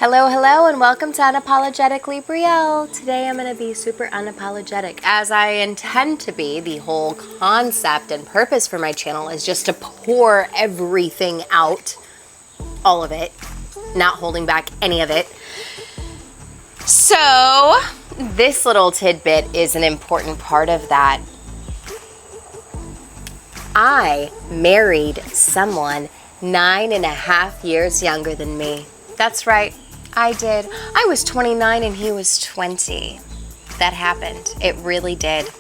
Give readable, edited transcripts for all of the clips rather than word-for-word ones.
Hello, hello, and welcome to Unapologetically Brielle. Today I'm going to be super unapologetic, as I intend to be. The whole concept and purpose for my channel is just to pour everything out, all of it, not holding back any of it. So, this little tidbit is an important part of that. I married someone 9.5 years younger than me. That's right, I did. I was 29 and he was 20. That happened. It really did.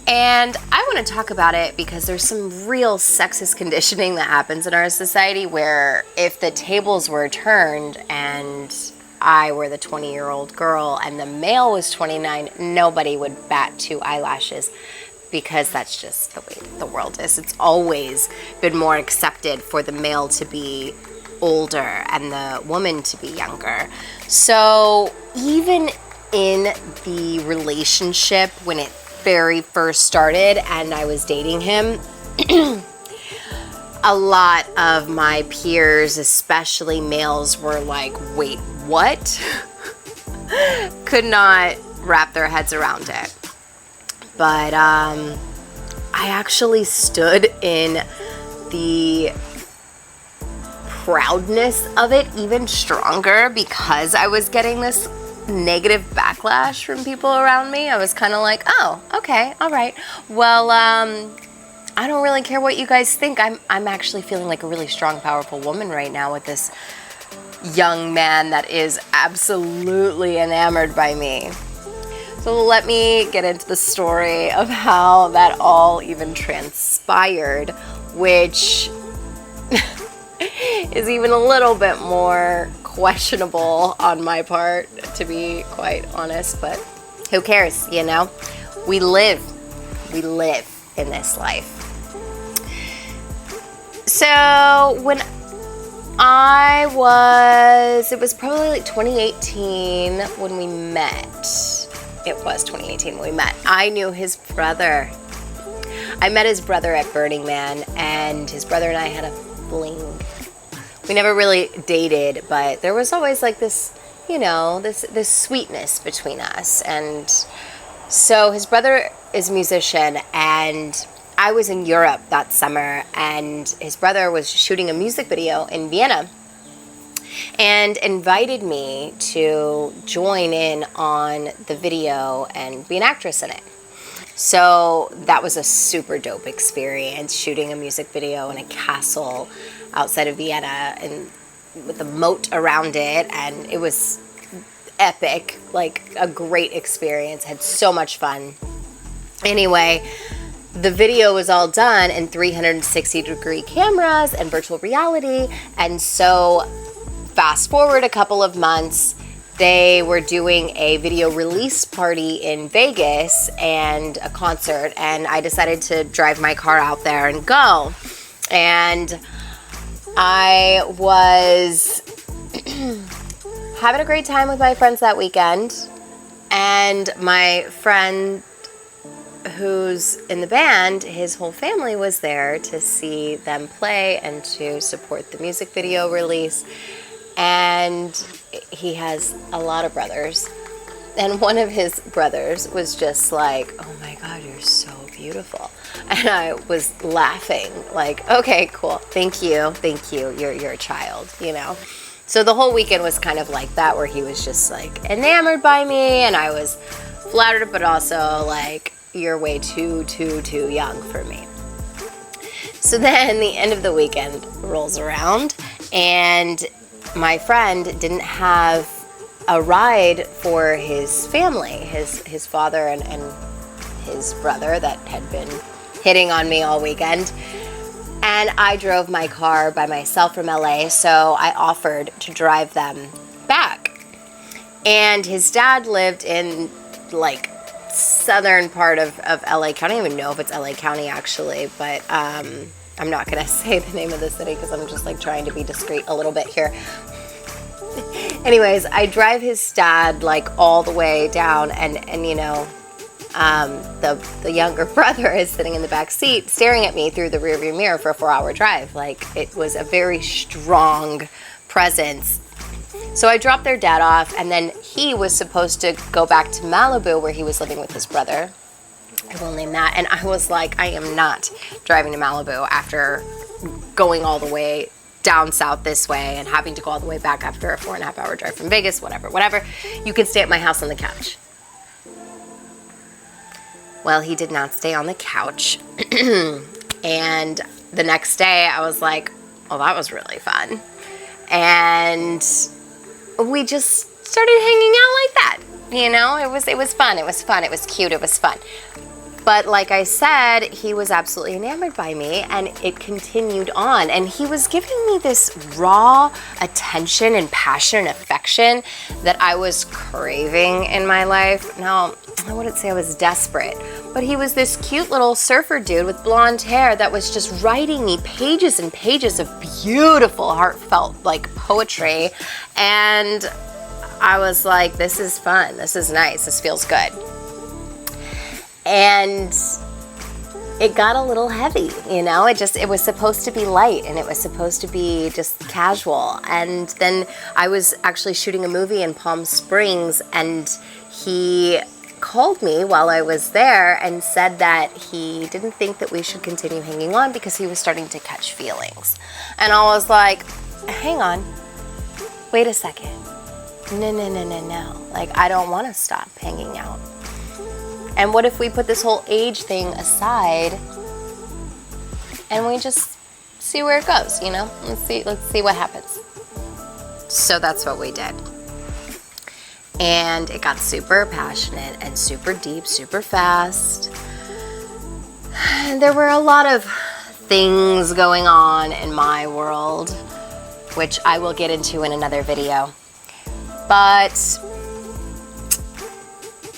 And I want to talk about it because there's some real sexist conditioning that happens in our society where if the tables were turned and I were the 20-year-old girl and the male was 29, nobody would bat 2 eyelashes. Because that's just the way the world is. It's always been more accepted for the male to be older and the woman to be younger. So even in the relationship when it very first started and I was dating him, a lot of my peers, especially males, were like, wait, what? Could not wrap their heads around it. But I actually stood in the proudness of it even stronger because I was getting this negative backlash from people around me. I was kind of like, oh, okay, all right. Well, I don't really care what you guys think. I'm actually feeling like a really strong, powerful woman right now with this young man that is absolutely enamored by me. So let me get into the story of how that all even transpired, which is even a little bit more questionable on my part, to be quite honest, but who cares, you know? We live in this life. So when it was probably like 2018 when we met. It was 2018 when we met. I knew his brother. I met his brother at Burning Man, and his brother and I had a fling. We never really dated, but there was always like this, you know, this sweetness between us. And so his brother is a musician, and I was in Europe that summer, and his brother was shooting a music video in Vienna and invited me to join in on the video and be an actress in it. So that was a super dope experience, shooting a music video in a castle outside of Vienna and with a moat around it, and it was epic, like a great experience. Had so much fun. Anyway, the video was all done in 360-degree cameras and virtual reality, and so fast forward a couple of months, they were doing a video release party in Vegas and a concert, and I decided to drive my car out there and go. And I was having a great time with my friends that weekend, and my friend who's in the band, his whole family was there to see them play and to support the music video release. And he has a lot of brothers. And one of his brothers was just like, oh my God, you're so beautiful. And I was laughing like, okay, cool. Thank you. You're a child, you know? So the whole weekend was kind of like that, where he was just like enamored by me, and I was flattered, but also like, you're way too young for me. So then the end of the weekend rolls around, and my friend didn't have a ride for his family, his father and his brother that had been hitting on me all weekend. And I drove my car by myself from LA, so I offered to drive them back. And his dad lived in like southern part of LA County. I don't even know if it's LA County actually, but I'm not gonna say the name of the city because I'm just like trying to be discreet a little bit here. Anyways, I drive his dad like all the way down, and you know, the younger brother is sitting in the back seat staring at me through the rearview mirror for a 4-hour drive. Like, it was a very strong presence So I dropped their dad off, and then he was supposed to go back to Malibu where he was living with his brother. I will name that. And I was like, I am not driving to Malibu after going all the way down south this way and having to go all the way back after a 4.5-hour drive from Vegas, whatever. You can stay at my house on the couch. Well, he did not stay on the couch. And the next day I was like, oh, that was really fun. And we just started hanging out like that. You know, it was fun. It was fun. It was cute. It was fun. But like I said, he was absolutely enamored by me, and it continued on. And he was giving me this raw attention and passion and affection that I was craving in my life. Now, I wouldn't say I was desperate, but he was this cute little surfer dude with blonde hair that was just writing me pages and pages of beautiful, heartfelt, like, poetry. And I was like, this is fun. This is nice. This feels good. And it got a little heavy, you know, it was supposed to be light, and it was supposed to be just casual. And then I was actually shooting a movie in Palm Springs, and he called me while I was there and said that he didn't think that we should continue hanging on because he was starting to catch feelings. And I was like, hang on, wait a second. No. Like, I don't want to stop hanging out. And what if we put this whole age thing aside and we just see where it goes, you know? Let's see what happens. So that's what we did. And it got super passionate and super deep, super fast. And there were a lot of things going on in my world, which I will get into in another video. But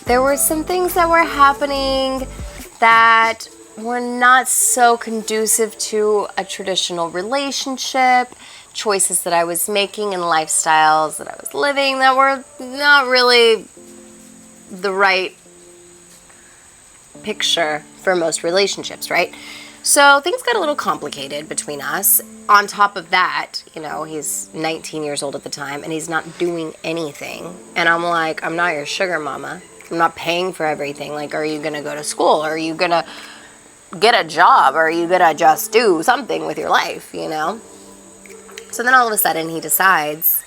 there were some things that were happening that were not so conducive to a traditional relationship, choices that I was making and lifestyles that I was living that were not really the right picture for most relationships, right? So things got a little complicated between us. On top of that, you know, he's 19 years old at the time and he's not doing anything. And I'm like, I'm not your sugar mama. I'm not paying for everything. Like, are you going to go to school? Are you going to get a job? Or are you going to just do something with your life, you know? So then all of a sudden he decides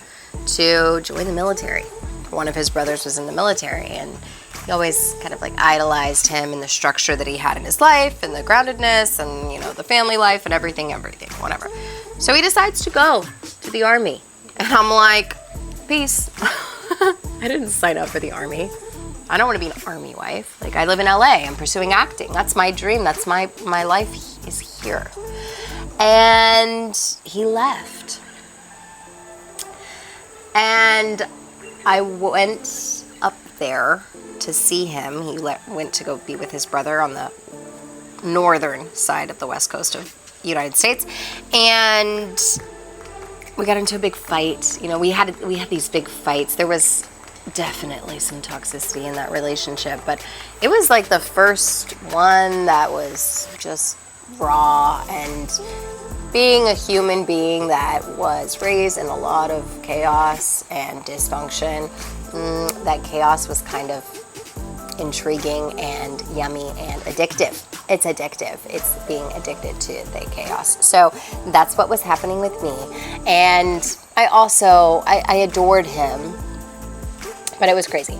to join the military. One of his brothers was in the military, and he always kind of like idolized him and the structure that he had in his life and the groundedness and, you know, the family life and everything, whatever. So he decides to go to the army. And I'm like, peace. I didn't sign up for the army. I don't want to be an army wife. Like, I live in LA. I'm pursuing acting. That's my dream. That's my life is here. And he left. And I went up there to see him. He went to go be with his brother on the northern side of the west coast of the United States. And we got into a big fight. You know, we had these big fights. There was definitely some toxicity in that relationship, but it was like the first one that was just raw. And being a human being that was raised in a lot of chaos and dysfunction, that chaos was kind of intriguing and yummy and addictive. It's addictive. It's being addicted to the chaos. So that's what was happening with me. And I adored him, but it was crazy.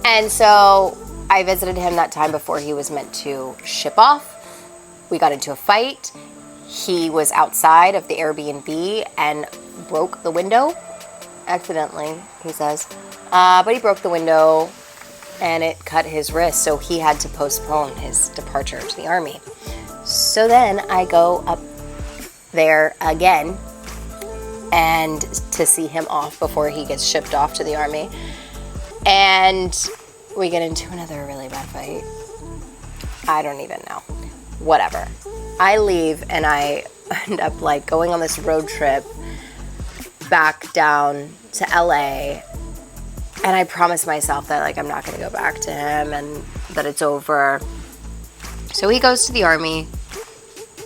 And so I visited him that time before he was meant to ship off. We got into a fight. He was outside of the Airbnb and broke the window. Accidentally, he says. But he broke the window and it cut his wrist, so he had to postpone his departure to the army. So then I go up there again and to see him off before he gets shipped off to the army. And we get into another really bad fight. I don't even know. Whatever. I leave and I end up like going on this road trip back down to LA. And I promised myself that like I'm not going to go back to him and that it's over. So he goes to the army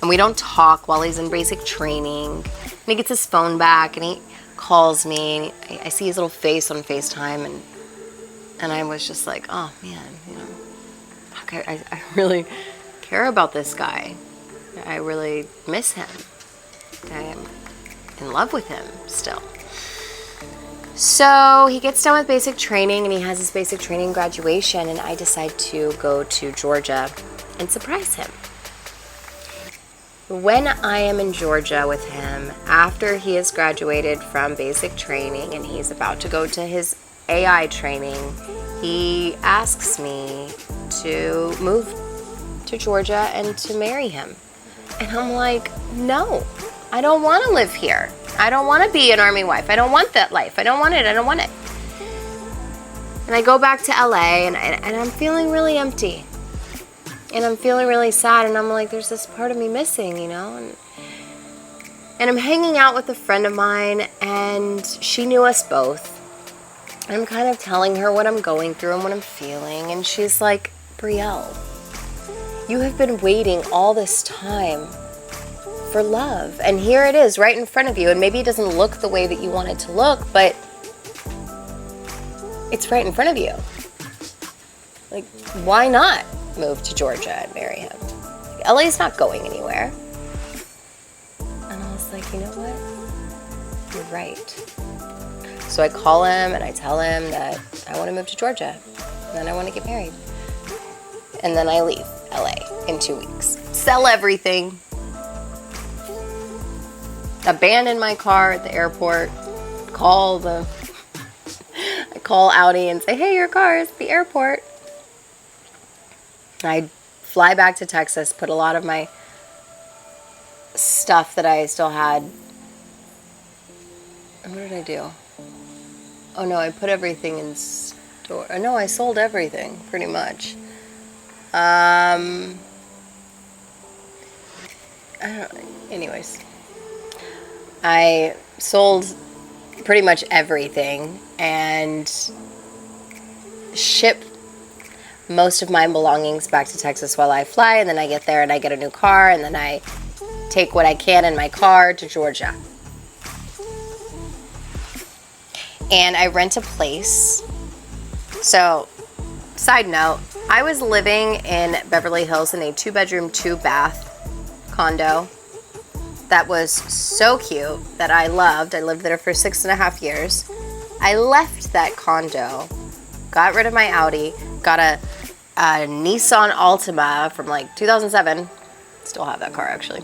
and we don't talk while he's in basic training. And he gets his phone back and he calls me. I see his little face on FaceTime, and I was just like, oh man, you know, I really care about this guy. I really miss him. I am in love with him still. So he gets done with basic training, and he has his basic training graduation, and I decide to go to Georgia and surprise him. When I am in Georgia with him, after he has graduated from basic training and he's about to go to his AI training, he asks me to move to Georgia and to marry him. And I'm like, no, I don't want to live here. I don't want to be an army wife. I don't want that life. I don't want it. I don't want it. And I go back to LA, and I'm feeling really empty. And I'm feeling really sad, and I'm like, there's this part of me missing, you know? And I'm hanging out with a friend of mine, and she knew us both. I'm kind of telling her what I'm going through and what I'm feeling, and she's like, Brielle, you have been waiting all this time for love, and here it is right in front of you, and maybe it doesn't look the way that you want it to look, but it's right in front of you. Like, why not move to Georgia and marry him? LA's not going anywhere. And I was like, you know what? You're right. So I call him and I tell him that I want to move to Georgia and then I want to get married. And then I leave LA in 2 weeks. Sell everything. Abandon my car at the airport. I call Audi and say, hey, your car is at the airport. I fly back to Texas, put a lot of my stuff that I still had. What did I do? Oh no, I put everything in store. No, I sold everything, pretty much. Anyways. I sold pretty much everything and shipped most of my belongings back to Texas while I fly, and then I get there and I get a new car, and then I take what I can in my car to Georgia. And I rent a place. So, side note, I was living in Beverly Hills in a 2-bedroom, 2-bath condo that was so cute that I loved. I lived there for 6.5 years. I left that condo, got rid of my Audi, got a Nissan Altima from like 2007. Still have that car actually.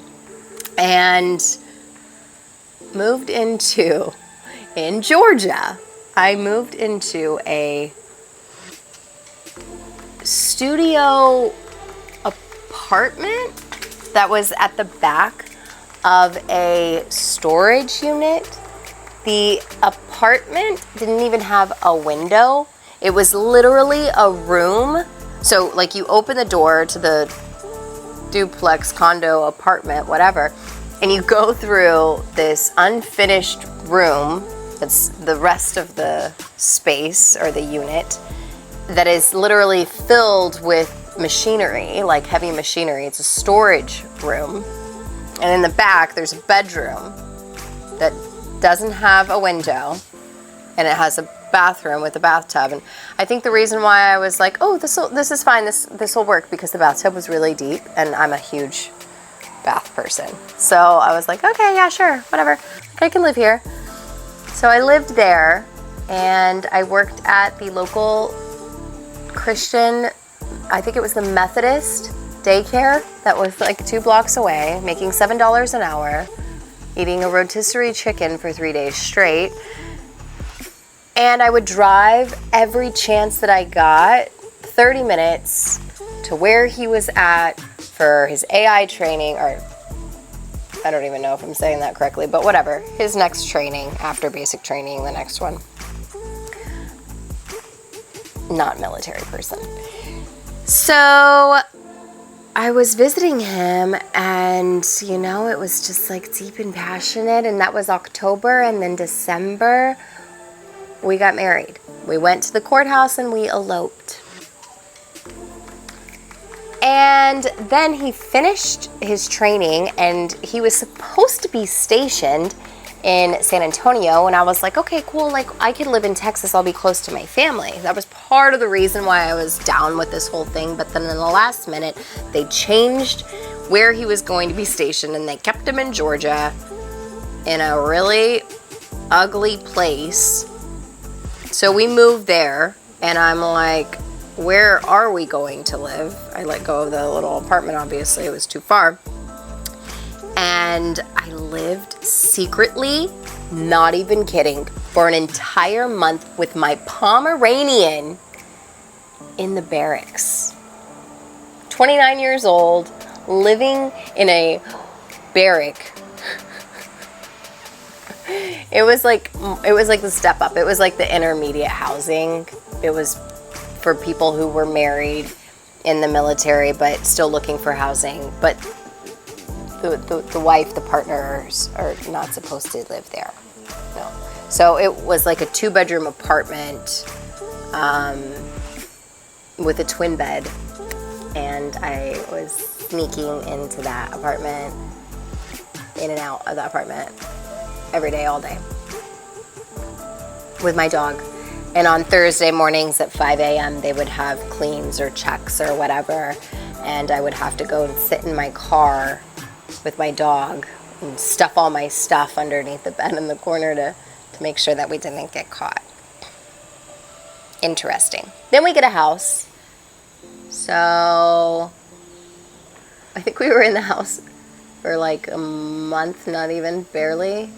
And moved in Georgia, I moved into a studio apartment that was at the back of a storage unit. The apartment didn't even have a window. It was literally a room. So like you open the door to the duplex, condo, apartment, whatever, and you go through this unfinished room that's the rest of the space or the unit that is literally filled with machinery, like heavy machinery. It's a storage room. And in the back, there's a bedroom that doesn't have a window, and it has a bathroom with a bathtub. And I think the reason why I was like, oh, this is fine, this will work, because the bathtub was really deep, and I'm a huge bath person. So I was like, okay, yeah, sure, whatever, I can live here. So I lived there, and I worked at the local Christian, I think it was the Methodist daycare that was like 2 blocks away, making $7 an hour, eating a rotisserie chicken for 3 days straight. And I would drive every chance that I got 30 minutes to where he was at for his AI training, or I don't even know if I'm saying that correctly, but whatever, his next training after basic training, the next one. Not military person. So I was visiting him, and you know, it was just like deep and passionate, and that was October. And then December we got married. We went to the courthouse and we eloped. And then he finished his training, and he was supposed to be stationed in San Antonio, and I was like, okay, cool, like I could live in Texas, I'll be close to my family. That was part of the reason why I was down with this whole thing. But then in the last minute, they changed where he was going to be stationed, and they kept him in Georgia in a really ugly place. So we moved there, and I'm like, where are we going to live? I let go of the little apartment, obviously, it was too far. And I lived secretly, not even kidding, for an entire month with my Pomeranian in the barracks. 29 years old, living in a barrack. It was like the step up. It was like the intermediate housing. It was for people who were married in the military but still looking for housing. But the wife, the partners are not supposed to live there. No. So it was like a 2-bedroom apartment with a twin bed. And I was sneaking into that apartment, in and out of the apartment, every day, all day, with my dog. And on Thursday mornings at 5 a.m., they would have cleans or checks or whatever, and I would have to go and sit in my car with my dog and stuff all my stuff underneath the bed in the corner to make sure that we didn't get caught. Interesting. Then we get a house. So I think we were in the house for like a month, not even, barely.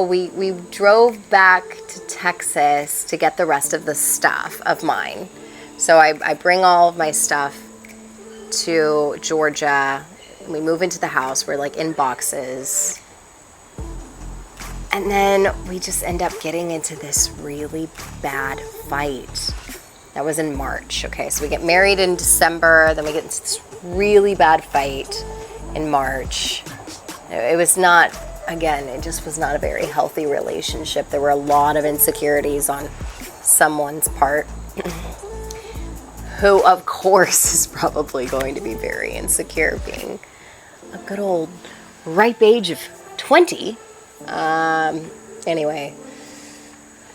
We drove back to Texas to get the rest of the stuff of mine. So I bring all of my stuff to Georgia. We move into the house. We're like in boxes. And then we just end up getting into this really bad fight. That was in March. Okay, so we get married in December. Then we get into this really bad fight in March. It was not, again, it just was not a very healthy relationship. There were a lot of insecurities on someone's part, who, of course, is probably going to be very insecure, being a good old ripe age of 20. Anyway,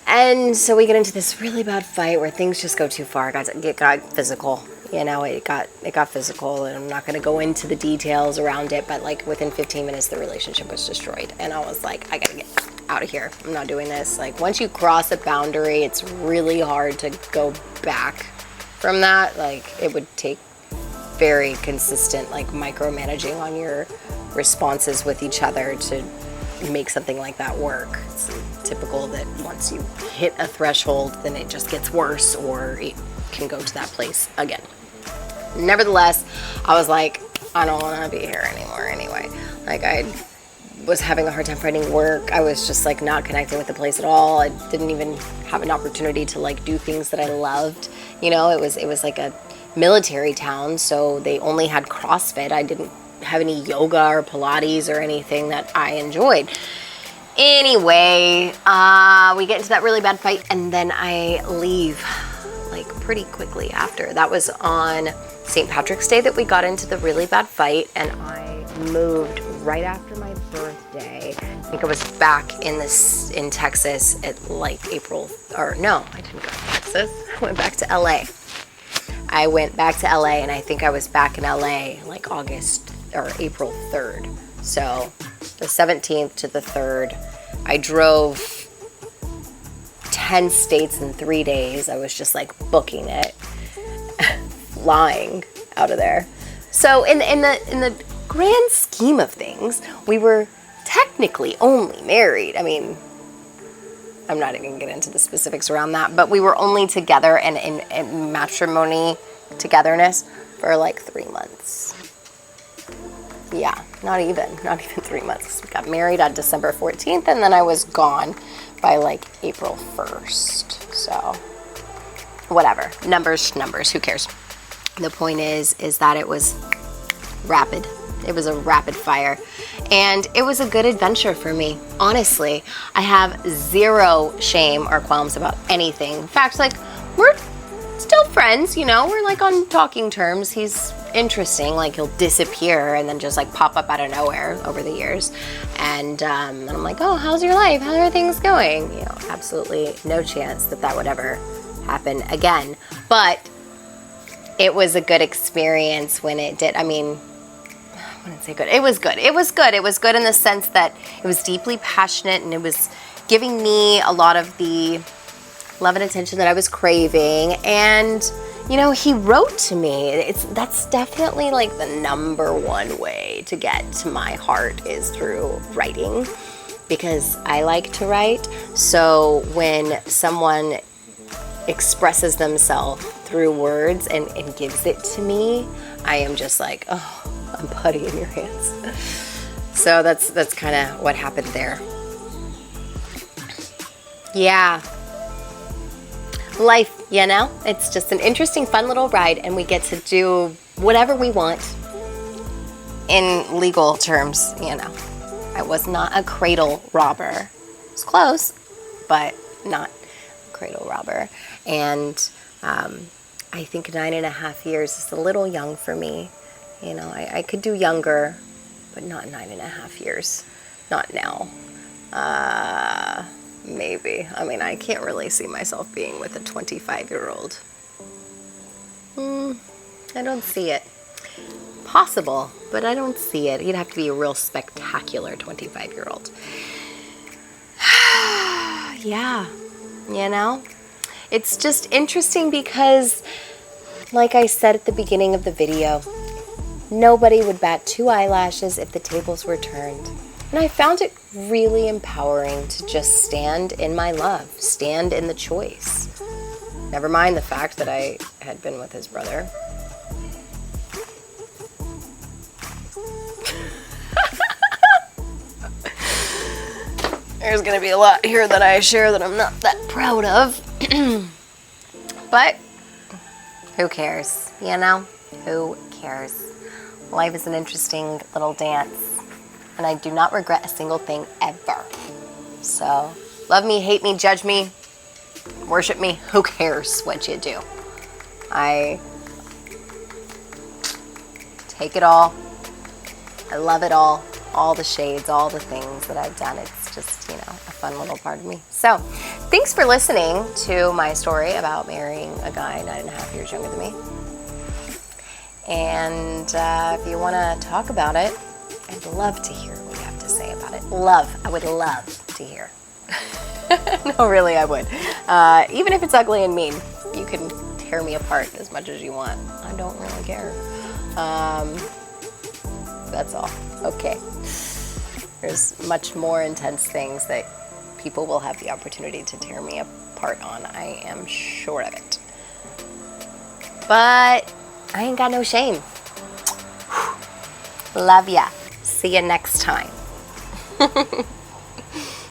and so we get into this really bad fight where things just go too far. It got physical, you know, it got physical, and I'm not going to go into the details around it, but like within 15 minutes, the relationship was destroyed. And I was like, I got to get out of here. I'm not doing this. Like, once you cross a boundary, it's really hard to go back from that. Like, it would take very consistent, like, micromanaging on your responses with each other to make something like that work. It's typical that once you hit a threshold, then it just gets worse, or it can go to that place again. Nevertheless, I was like, I don't want to be here anymore anyway. Like, I was having a hard time finding work. I was just like not connecting with the place at all. I didn't even have an opportunity to like do things that I loved. You know, it was like a military town, so they only had CrossFit. I didn't have any yoga or Pilates or anything that I enjoyed. Anyway, we get into that really bad fight, and then I leave like pretty quickly after. That was on St. Patrick's Day that we got into the really bad fight, and I moved right after my birthday. I think I was back in Texas at like April, or no, I didn't go to Texas. I went back to LA. I went back to LA, and I think I was back in LA like August or April 3rd. So the 17th to the 3rd, I drove 10 states in 3 days. I was just like booking it, flying out of there. So in the grand scheme of things, we were technically only married. I mean, I'm not even gonna get into the specifics around that, but we were only together and in matrimony togetherness for like 3 months. Yeah, not even 3 months. We got married on December 14th, and then I was gone by like April 1st. So whatever, numbers, who cares? The point is that it was rapid. It was a rapid fire, and it was a good adventure for me. Honestly, I have zero shame or qualms about anything. In fact, like, we're still still friends, you know, we're like on talking terms. He's interesting, like he'll disappear and then just like pop up out of nowhere over the years. And I'm like, oh, how's your life? How are things going? You know, absolutely no chance that that would ever happen again. But it was a good experience when it did. I mean, I wouldn't say good. It was good. It was good. It was good in the sense that it was deeply passionate and it was giving me a lot of the love and attention that I was craving. And, you know, he wrote to me. That's definitely like the number one way to get to my heart is through writing, because I like to write. So when someone expresses themselves through words and gives it to me, I am just like, oh, I'm putty in your hands. So that's kind of what happened there. Yeah. Life, you know? It's just an interesting, fun little ride, and we get to do whatever we want in legal terms, you know. I was not a cradle robber. It was close, but not a cradle robber. And I think 9.5 years is a little young for me. You know, I could do younger, but not 9.5 years. Not now. Maybe. I mean, I can't really see myself being with a 25-year-old. I don't see it. Possible, but I don't see it. He'd have to be a real spectacular 25-year-old. Yeah, you know? It's just interesting because, like I said at the beginning of the video, nobody would bat 2 eyelashes if the tables were turned. And I found it really empowering to just stand in my love, stand in the choice. Never mind the fact that I had been with his brother. There's gonna be a lot here that I share that I'm not that proud of. But who cares, you know? Who cares? Life is an interesting little dance. And I do not regret a single thing ever. So, love me, hate me, judge me, worship me, who cares what you do? I take it all. I love it all the shades, all the things that I've done. It's just, you know, a fun little part of me. So, thanks for listening to my story about marrying a guy 9.5 years younger than me. And if you want to talk about it, I'd love to hear what you have to say about it. I would love to hear. No, really, I would. Even if it's ugly and mean, you can tear me apart as much as you want. I don't really care. That's all. Okay. There's much more intense things that people will have the opportunity to tear me apart on. I am sure of it. But I ain't got no shame. Love ya. See you next time.